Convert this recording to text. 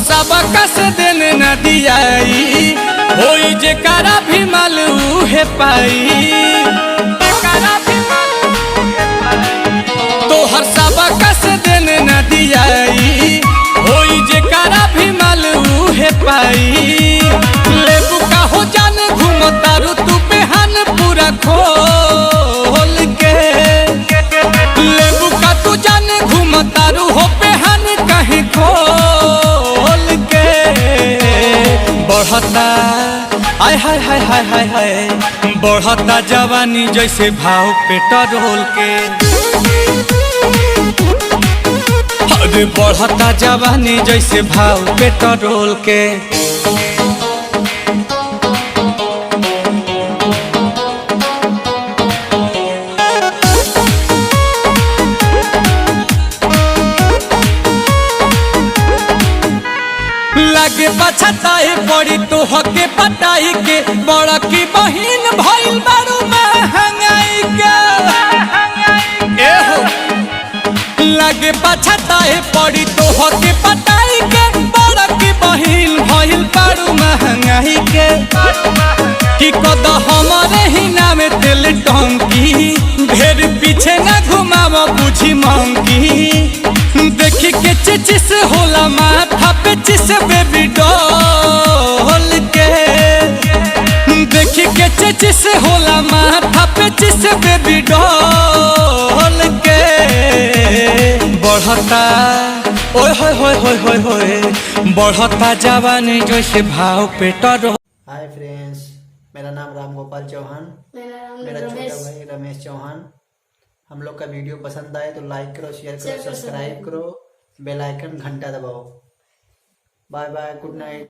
सबका से देने न दियाई होई जेकरा भी मालूम है पाई तो हर सबका से देने न दियाई होई जेकरा भी मालूम है पाई लेबू का हो जान घूमतारू तू बेहान पूरा खोल के लेबू का तू जान घूमतारू हो बेहान कहीं खोल के बढ़ता हाय हाय हाय हाय हाय हाय बढ़ता जवानी जैसे भाव पेट्रोल के अरे बढ़ता जवानी जैसे भाव पेट्रोल के लागे पछताए पड़ी तो हके पटाई के बड़ा की बहिन भइल बारू महंगाई के लागे पछताए पड़ी तो हके पटाई के बड़ा की बहिन भइल बारू महंगाई के कि कद हमारे ही नाम तेल टंकी ढेर पीछे न घुमाव बुझी मंकी देखी के चिचिस होला माथा पे चिस बेबी डॉल के देखी के चिचिस होला माथा पे चिस बेबी डॉल के बढ़ता ओए होए होए होए होए होए बढ़ता जवानी जैसे भाव पेट्रोल। हाय फ्रेंड्स, मेरा नाम राम गोपाल चौहान, मेरा छोटा भाई रमेश चौहान। हम लोग का वीडियो पसंद आए तो लाइक करो, शेयर करो, सब्सक्राइब करो, बेल आइकन घंटा दबाओ। Bye bye, good night.